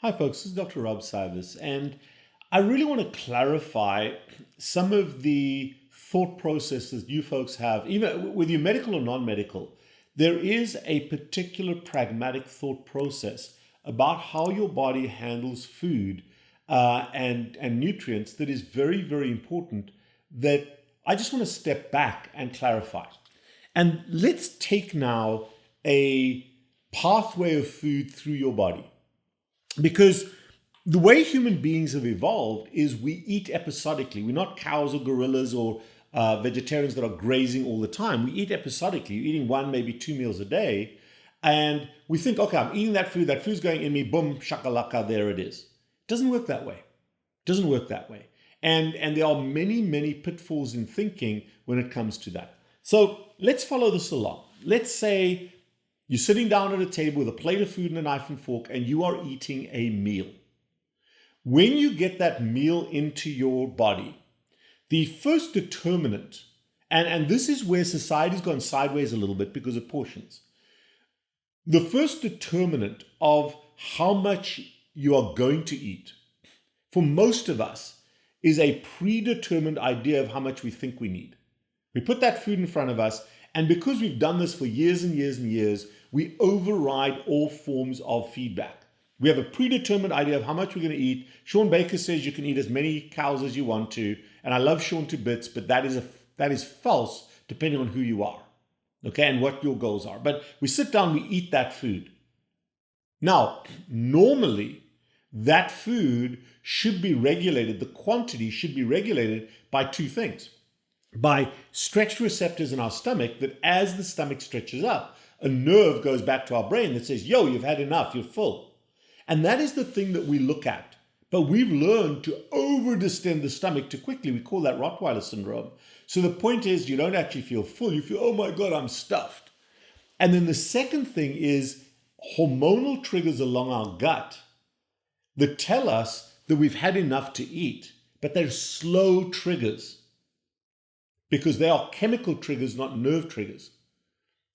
Hi, folks. This is Dr. Rob Cywes, and I really want to clarify some of the thought processes you folks have, even with your medical or non-medical. There is a particular pragmatic thought process about how your body handles food and nutrients that is very, very important that I just want to step back and clarify. And let's take now a pathway of food through your body. Because the way human beings have evolved is we eat episodically. We're not cows or gorillas or vegetarians that are grazing all the time. We eat episodically. You're eating one, maybe 2 meals a day. And we think, okay, I'm eating that food's going in me, boom, shakalaka, there it is. It doesn't work that way. It doesn't work that way. And there are many, many pitfalls in thinking when it comes to that. So let's follow this along. Let's say you're sitting down at a table with a plate of food and a knife and fork, and you are eating a meal. When you get that meal into your body, the first determinant, and this is where society's gone sideways a little bit because of portions. The first determinant of how much you are going to eat, for most of us, is a predetermined idea of how much we think we need. We put that food in front of us, and because we've done this for years and years and years, we override all forms of feedback. We have a predetermined idea of how much we're going to eat. Sean Baker says you can eat as many cows as you want to, and I love Sean to bits, but that is false depending on who you are, okay, and what your goals are. But we sit down, we eat that food. Now, normally, that food should be regulated, the quantity should be regulated by two things. By stretched receptors in our stomach, that as the stomach stretches up, a nerve goes back to our brain that says, yo, you've had enough, you're full. And that is the thing that we look at. But we've learned to over-distend the stomach too quickly. We call that Rottweiler syndrome. So the point is you don't actually feel full. You feel, oh my God, I'm stuffed. And then the second thing is hormonal triggers along our gut that tell us that we've had enough to eat. But they're slow triggers, because they are chemical triggers, not nerve triggers.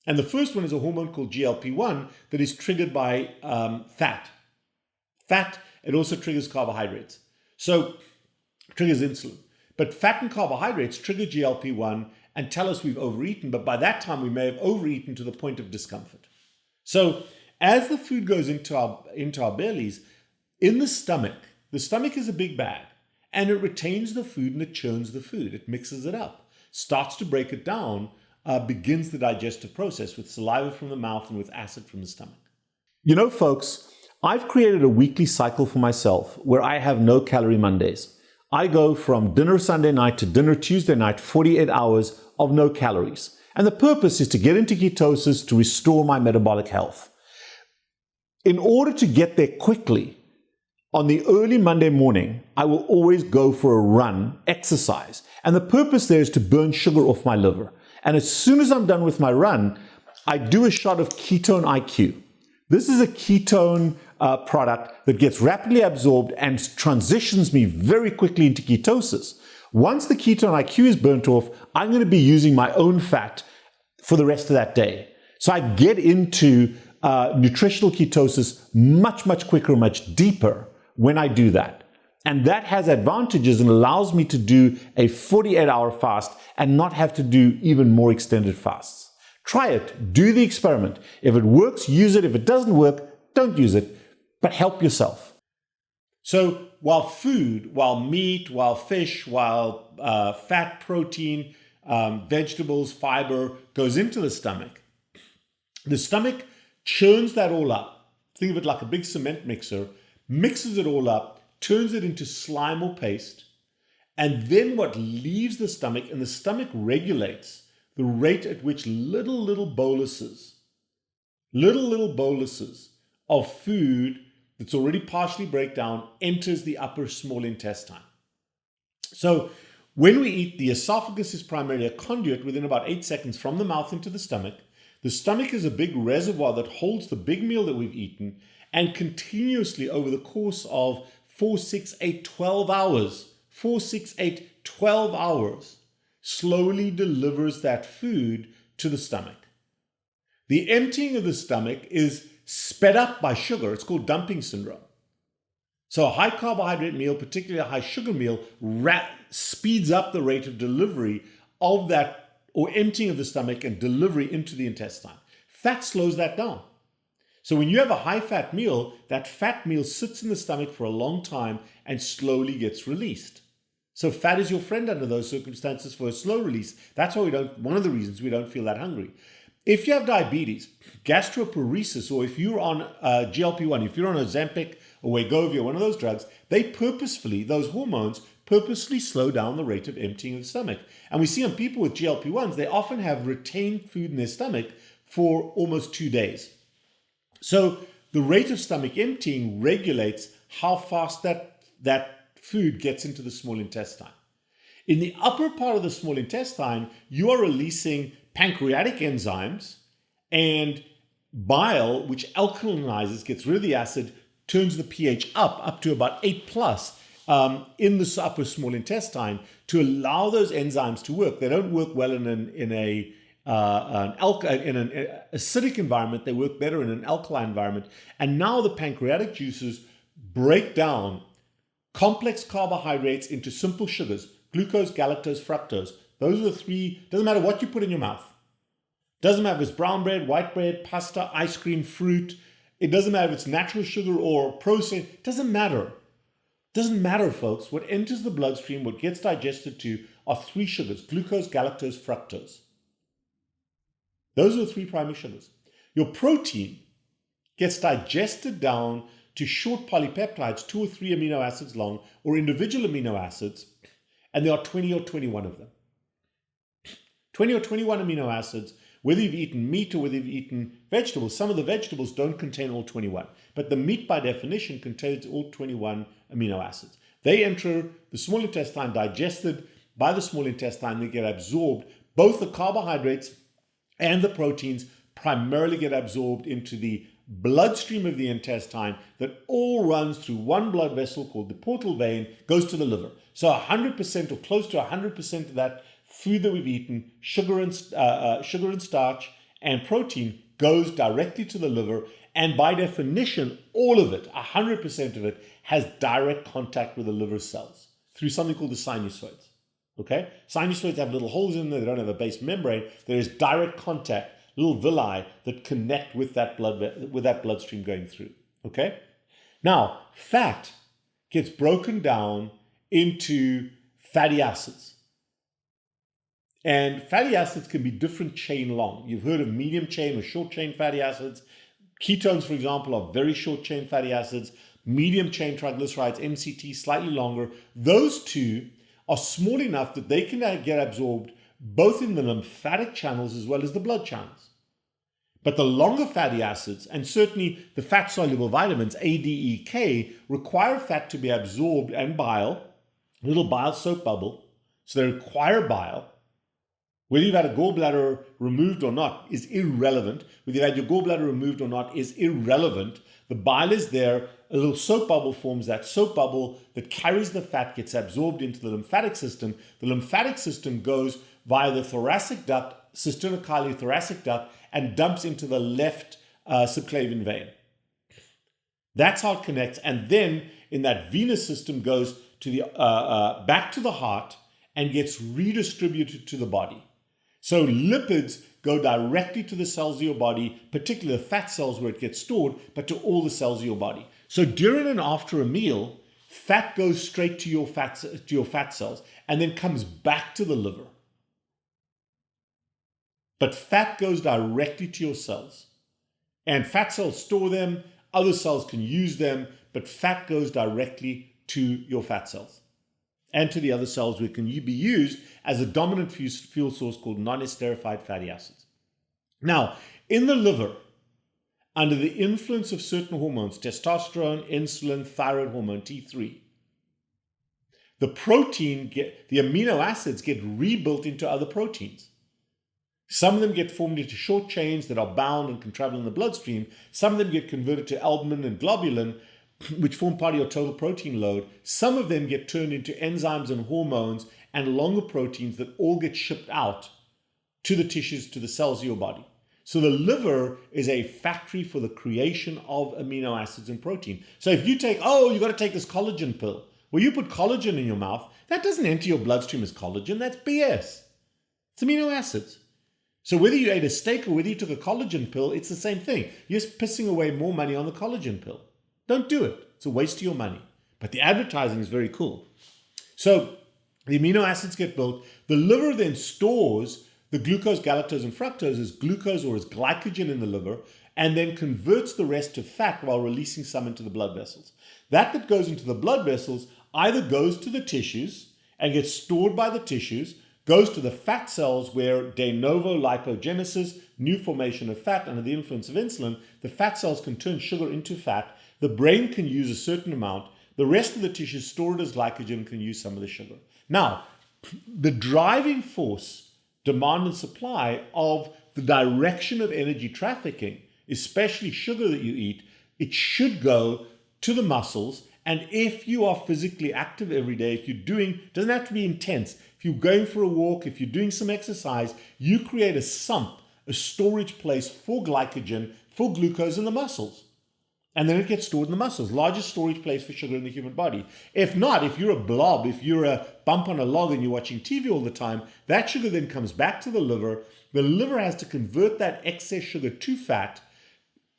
And the first one is a hormone called GLP-1 that is triggered by fat. Fat, it also triggers carbohydrates. So it triggers insulin. But fat and carbohydrates trigger GLP-1 and tell us we've overeaten, but by that time we may have overeaten to the point of discomfort. So as the food goes into our bellies, in the stomach is a big bag, and it retains the food and it churns the food. It mixes it up, starts to break it down, begins the digestive process with saliva from the mouth and with acid from the stomach. You know, folks, I've created a weekly cycle for myself where I have no calorie Mondays. I go from dinner Sunday night to dinner Tuesday night, 48 hours of no calories. And the purpose is to get into ketosis to restore my metabolic health. In order to get there quickly, on the early Monday morning, I will always go for a run, exercise. And the purpose there is to burn sugar off my liver. And as soon as I'm done with my run, I do a shot of Ketone IQ. This is a ketone product that gets rapidly absorbed and transitions me very quickly into ketosis. Once the Ketone IQ is burnt off, I'm going to be using my own fat for the rest of that day. So I get into nutritional ketosis much, much quicker, much deeper when I do that. And that has advantages and allows me to do a 48-hour fast and not have to do even more extended fasts. Try it. Do the experiment. If it works, use it. If it doesn't work, don't use it, but help yourself. So while food, while meat, while fish, while fat, protein, vegetables, fiber goes into the stomach churns that all up. Think of it like a big cement mixer, mixes it all up, turns it into slime or paste, and then what leaves the stomach, and the stomach regulates the rate at which little boluses of food that's already partially break down enters the upper small intestine. So when we eat, the esophagus is primarily a conduit within about 8 seconds from the mouth into the stomach. The stomach is a big reservoir that holds the big meal that we've eaten, and continuously over the course of 4, 6, 8, 12 hours, slowly delivers that food to the stomach. The emptying of the stomach is sped up by sugar. It's called dumping syndrome. So a high carbohydrate meal, particularly a high sugar meal, speeds up the rate of delivery of that, or emptying of the stomach and delivery into the intestine. Fat slows that down. So when you have a high fat meal, that fat meal sits in the stomach for a long time and slowly gets released. So fat is your friend under those circumstances for a slow release. That's why one of the reasons we don't feel that hungry. If you have diabetes, gastroparesis, or if you're on GLP-1, if you're on Ozempic or Wegovy or one of those drugs, those hormones purposely slow down the rate of emptying of the stomach. And we see on people with GLP-1s, they often have retained food in their stomach for almost 2 days. So the rate of stomach emptying regulates how fast that food gets into the small intestine. In the upper part of the small intestine, you are releasing pancreatic enzymes and bile, which alkalinizes, gets rid of the acid, turns the pH up to about 8 plus in the upper small intestine to allow those enzymes to work. They don't work well in an acidic environment. They work better in an alkaline environment. And now the pancreatic juices break down complex carbohydrates into simple sugars: glucose, galactose, fructose. Those are the three. Doesn't matter what you put in your mouth. Doesn't matter if it's brown bread, white bread, pasta, ice cream, fruit. It doesn't matter if it's natural sugar or processed. It doesn't matter. Doesn't matter, folks. What enters the bloodstream, what gets digested to, are three sugars: glucose, galactose, fructose. Those are the three primary sugars. Your protein gets digested down to short polypeptides, 2 or 3 amino acids long, or individual amino acids, and there are 20 or 21 of them. 20 or 21 amino acids, whether you've eaten meat or whether you've eaten vegetables. Some of the vegetables don't contain all 21, but the meat by definition contains all 21 amino acids. They enter the small intestine, digested by the small intestine, they get absorbed. Both the carbohydrates and the proteins primarily get absorbed into the bloodstream of the intestine that all runs through one blood vessel called the portal vein, goes to the liver. So 100% or close to 100% of that food that we've eaten, sugar and starch and protein, goes directly to the liver. And by definition, all of it, 100% of it, has direct contact with the liver cells through something called the sinusoids. Okay? Sinusoids have little holes in them. They don't have a base membrane. There is direct contact, little villi that connect with that bloodstream going through. Okay? Now, fat gets broken down into fatty acids. And fatty acids can be different chain long. You've heard of medium chain or short chain fatty acids. Ketones, for example, are very short chain fatty acids. Medium chain triglycerides, MCT, slightly longer. Those two are small enough that they can get absorbed both in the lymphatic channels as well as the blood channels. But the longer fatty acids, and certainly the fat-soluble vitamins, A, D, E, K, require fat to be absorbed, and bile, a little bile soap bubble, so they require bile. Whether you've had a gallbladder removed or not is irrelevant. Whether you've had your gallbladder removed or not is irrelevant. The bile is there, a little soap bubble forms. That soap bubble that carries the fat gets absorbed into the lymphatic system. The lymphatic system goes via the thoracic duct, cysternocleidomastoid duct, and dumps into the left subclavian vein. That's how it connects. And then in that venous system goes to the back to the heart and gets redistributed to the body. So lipids go directly to the cells of your body, particularly the fat cells where it gets stored, but to all the cells of your body. So during and after a meal, fat goes straight to your fat cells and then comes back to the liver. But fat goes directly to your cells. And fat cells store them, other cells can use them, but fat goes directly to your fat cells and to the other cells which can be used as a dominant fuel source called non-esterified fatty acids. Now, in the liver, under the influence of certain hormones, testosterone, insulin, thyroid hormone, T3, the amino acids get rebuilt into other proteins. Some of them get formed into short chains that are bound and can travel in the bloodstream. Some of them get converted to albumin and globulin, which form part of your total protein load. Some of them get turned into enzymes and hormones and longer proteins that all get shipped out to the tissues, to the cells of your body. So the liver is a factory for the creation of amino acids and protein. So if you take, you got to take this collagen pill. Well, you put collagen in your mouth, that doesn't enter your bloodstream as collagen. That's BS. It's amino acids. So whether you ate a steak or whether you took a collagen pill, it's the same thing. You're just pissing away more money on the collagen pill. Don't do it. It's a waste of your money. But the advertising is very cool. So the amino acids get built. The liver then stores the glucose, galactose, and fructose as glucose or as glycogen in the liver, and then converts the rest to fat while releasing some into the blood vessels. That goes into the blood vessels either goes to the tissues and gets stored by the tissues, goes to the fat cells where de novo lipogenesis, new formation of fat under the influence of insulin, the fat cells can turn sugar into fat, the brain can use a certain amount, the rest of the tissues store it as glycogen can use some of the sugar. Now, the driving force, demand and supply of the direction of energy trafficking, especially sugar that you eat, it should go to the muscles. And if you are physically active every day, if you're doing, doesn't have to be intense, if you're going for a walk, if you're doing some exercise, you create a sump, a storage place for glycogen, for glucose in the muscles. And then it gets stored in the muscles, largest storage place for sugar in the human body. If not, if you're a blob, if you're a bump on a log and you're watching TV all the time, that sugar then comes back to the liver. The liver has to convert that excess sugar to fat,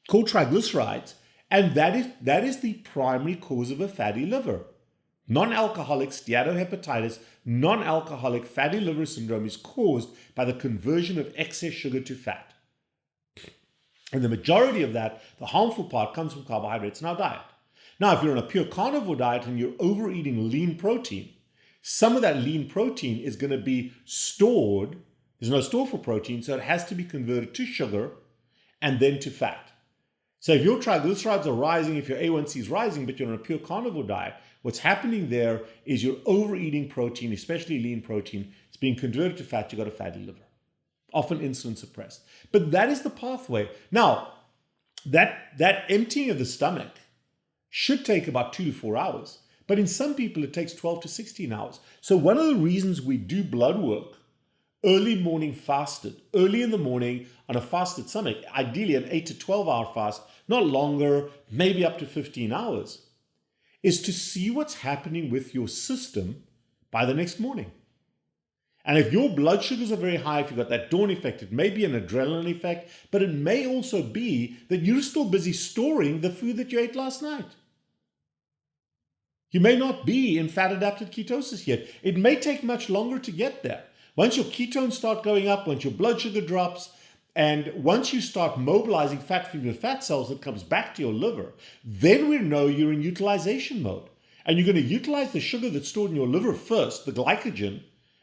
called triglycerides, and that is the primary cause of a fatty liver. Non-alcoholic steatohepatitis, non-alcoholic fatty liver syndrome is caused by the conversion of excess sugar to fat. And the majority of that, the harmful part, comes from carbohydrates in our diet. Now, if you're on a pure carnivore diet and you're overeating lean protein, some of that lean protein is going to be stored. There's no store for protein, so it has to be converted to sugar and then to fat. So if your triglycerides are rising, if your A1C is rising, but you're on a pure carnivore diet, what's happening there is you're overeating protein, especially lean protein. It's being converted to fat. You've got a fatty liver, often insulin suppressed. But that is the pathway. Now, that emptying of the stomach should take about 2 to 4 hours. But in some people, it takes 12 to 16 hours. So one of the reasons we do blood work early morning fasted, early in the morning on a fasted stomach, ideally an 8 to 12 hour fast, not longer, maybe up to 15 hours, is to see what's happening with your system by the next morning. And if your blood sugars are very high, if you've got that dawn effect, it may be an adrenaline effect, but it may also be that you're still busy storing the food that you ate last night. You may not be in fat-adapted ketosis yet. It may take much longer to get there. Once your ketones start going up, once your blood sugar drops, and once you start mobilizing fat from your fat cells that comes back to your liver, then we know you're in utilization mode. And you're going to utilize the sugar that's stored in your liver first, the glycogen,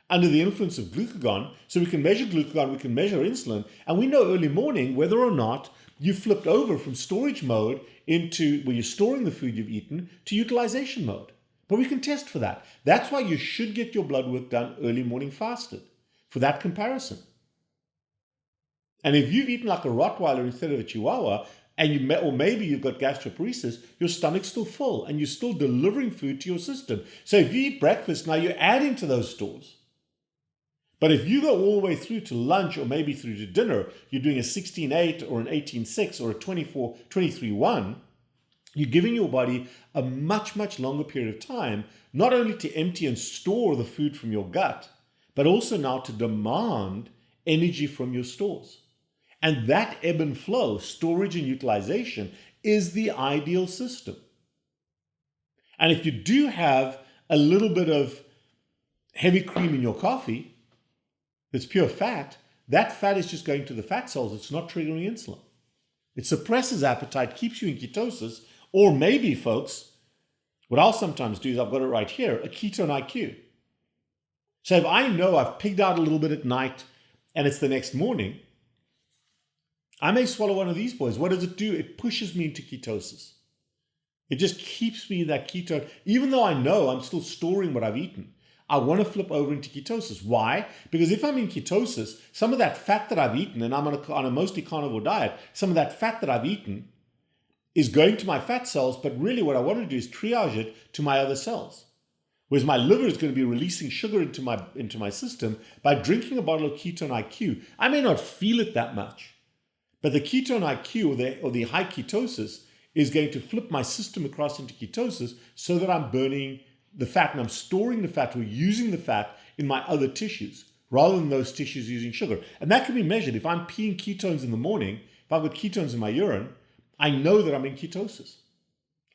under the influence of glucagon. So we can measure glucagon, we can measure insulin, and we know early morning whether or not you flipped over from storage mode into where you're storing the food you've eaten to utilization mode. But we can test for that. That's why you should get your blood work done early morning fasted for that comparison. And if you've eaten like a Rottweiler instead of a Chihuahua, and or maybe you've got gastroparesis, your stomach's still full and you're still delivering food to your system. So if you eat breakfast, now you're adding to those stores. But if you go all the way through to lunch or maybe through to dinner, you're doing a 16-8 or an 18-6 or a 23-1, you're giving your body a much, much longer period of time, not only to empty and store the food from your gut, but also now to demand energy from your stores. And that ebb and flow, storage and utilization, is the ideal system. And if you do have a little bit of heavy cream in your coffee, that's pure fat, that fat is just going to the fat cells. It's not triggering insulin. It suppresses appetite, keeps you in ketosis, or maybe, folks, what I'll sometimes do is, I've got it right here, a ketone IQ. So if I know I've pigged out a little bit at night and it's the next morning, I may swallow one of these boys. What does it do? It pushes me into ketosis. It just keeps me in that ketone. Even though I know I'm still storing what I've eaten, I want to flip over into ketosis. Why? Because if I'm in ketosis, some of that fat that I've eaten, and I'm on a mostly carnivore diet, some of that fat that I've eaten is going to my fat cells, but really what I want to do is triage it to my other cells. Whereas my liver is going to be releasing sugar into my system by drinking a bottle of ketone IQ. I may not feel it that much, But the ketone IQ or the high ketosis is going to flip my system across into ketosis so that I'm burning the fat and I'm storing the fat or using the fat in my other tissues rather than those tissues using sugar. And that can be measured. If I'm peeing ketones in the morning, if I've got ketones in my urine, I know that I'm in ketosis.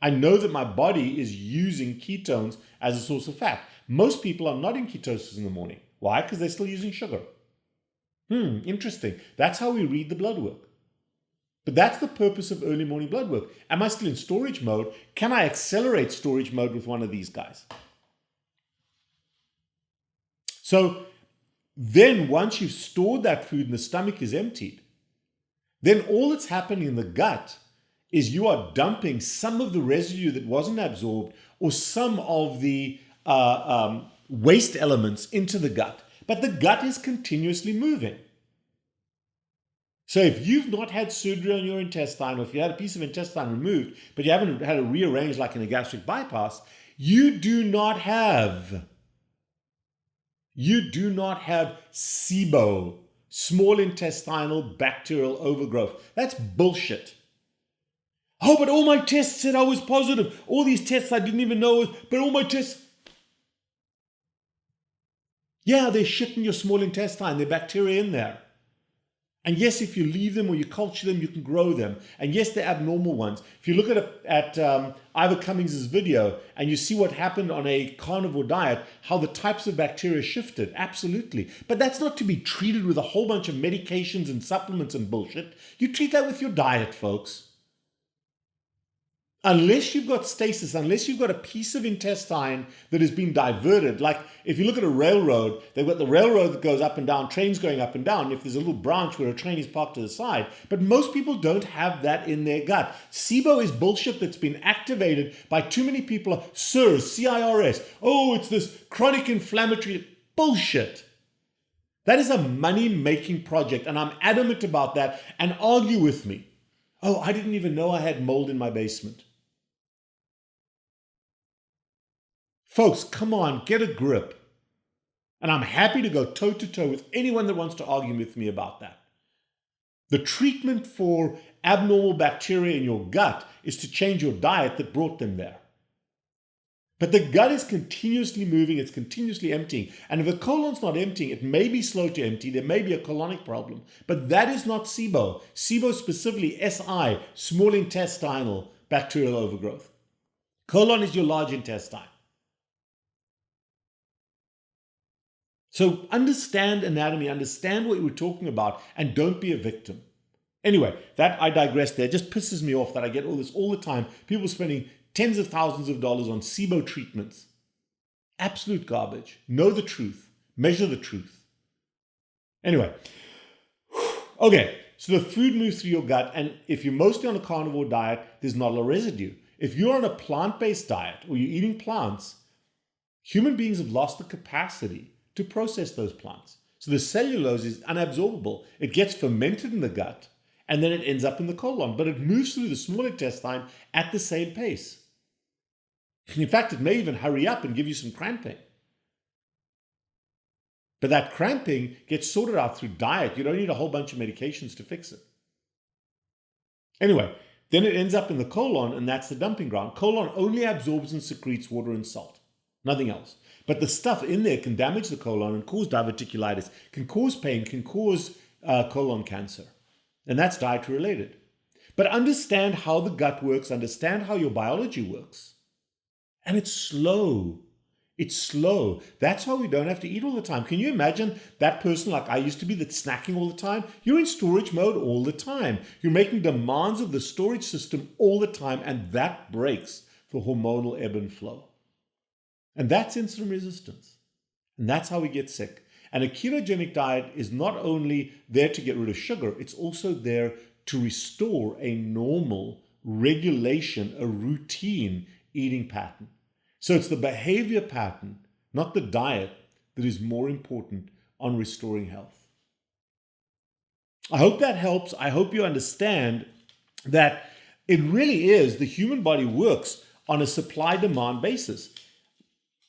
I know that my body is using ketones as a source of fat. Most people are not in ketosis in the morning. Why? Because they're still using sugar. Interesting. That's how we read the blood work. But that's the purpose of early morning blood work. Am I still in storage mode? Can I accelerate storage mode with one of these guys? So then once you've stored that food and the stomach is emptied, then all that's happening in the gut is you are dumping some of the residue that wasn't absorbed or some of the waste elements into the gut. But the gut is continuously moving. So if you've not had surgery on your intestine, or if you had a piece of intestine removed, but you haven't had it rearranged like in a gastric bypass, you do not have SIBO, small intestinal bacterial overgrowth. That's bullshit. Oh, but all my tests said I was positive. All these tests I didn't even know, but all my tests. Yeah, they're shit in your small intestine. There are bacteria in there. And yes, if you leave them or you culture them, you can grow them. And yes, they're abnormal ones. If you look at Ivor Cummings' video and you see what happened on a carnivore diet, how the types of bacteria shifted, absolutely. But that's not to be treated with a whole bunch of medications and supplements and bullshit. You treat that with your diet, folks. Unless you've got stasis, unless you've got a piece of intestine that has been diverted, like if you look at a railroad, they've got the railroad that goes up and down, trains going up and down, if there's a little branch where a train is parked to the side, but most people don't have that in their gut. SIBO is bullshit that's been activated by too many people. CIRS, C-I-R-S, oh, it's this chronic inflammatory bullshit. That is a money-making project, and I'm adamant about that, and argue with me. Oh, I didn't even know I had mold in my basement. Folks, come on, get a grip. And I'm happy to go toe-to-toe with anyone that wants to argue with me about that. The treatment for abnormal bacteria in your gut is to change your diet that brought them there. But the gut is continuously moving, it's continuously emptying. And if the colon's not emptying, it may be slow to empty, there may be a colonic problem. But that is not SIBO. SIBO specifically SI, small intestinal bacterial overgrowth. Colon is your large intestine. So understand anatomy, understand what we're talking about, and don't be a victim. Anyway, that I digress there. It just pisses me off that I get all this all the time. People spending tens of thousands of dollars on SIBO treatments. Absolute garbage. Know the truth. Measure the truth. Anyway, okay, so the food moves through your gut, and if you're mostly on a carnivore diet, there's not a lot of residue. If you're on a plant-based diet or you're eating plants, human beings have lost the capacity to process those plants. So the cellulose is unabsorbable. It gets fermented in the gut, and then it ends up in the colon, but it moves through the small intestine at the same pace. In fact, it may even hurry up and give you some cramping. But that cramping gets sorted out through diet. You don't need a whole bunch of medications to fix it. Anyway, then it ends up in the colon, and that's the dumping ground. Colon only absorbs and secretes water and salt, nothing else. But the stuff in there can damage the colon and cause diverticulitis, can cause pain, can cause colon cancer. And that's dietary related. But understand how the gut works, understand how your biology works. And it's slow. It's slow. That's why we don't have to eat all the time. Can you imagine that person like I used to be that's snacking all the time? You're in storage mode all the time. You're making demands of the storage system all the time, and that breaks the hormonal ebb and flow. And that's insulin resistance. And that's how we get sick. And a ketogenic diet is not only there to get rid of sugar, it's also there to restore a normal regulation, a routine eating pattern. So it's the behavior pattern, not the diet, that is more important on restoring health. I hope that helps. I hope you understand that it really is, the human body works on a supply-demand basis.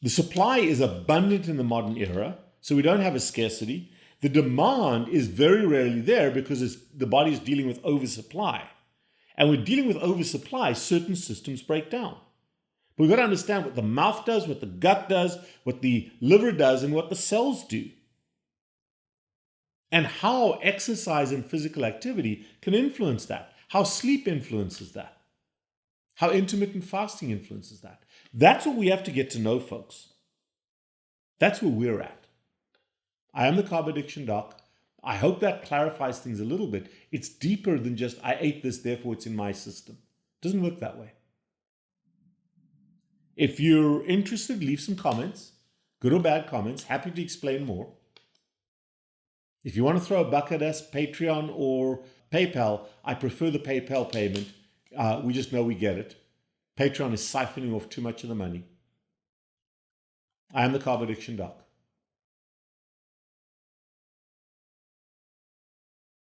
The supply is abundant in the modern era, so we don't have a scarcity. The demand is very rarely there because the body is dealing with oversupply. And when dealing with oversupply, certain systems break down. But we've got to understand what the mouth does, what the gut does, what the liver does, and what the cells do. And how exercise and physical activity can influence that. How sleep influences that. How intermittent fasting influences that. That's what we have to get to know, folks. That's where we're at. I am the Carb Addiction Doc. I hope that clarifies things a little bit. It's deeper than just, I ate this, therefore it's in my system. It doesn't work that way. If you're interested, leave some comments, good or bad comments. Happy to explain more. If you want to throw a buck at us, Patreon or PayPal, I prefer the PayPal payment. We just know we get it. Patreon is siphoning off too much of the money. I am the Carb Addiction Doc.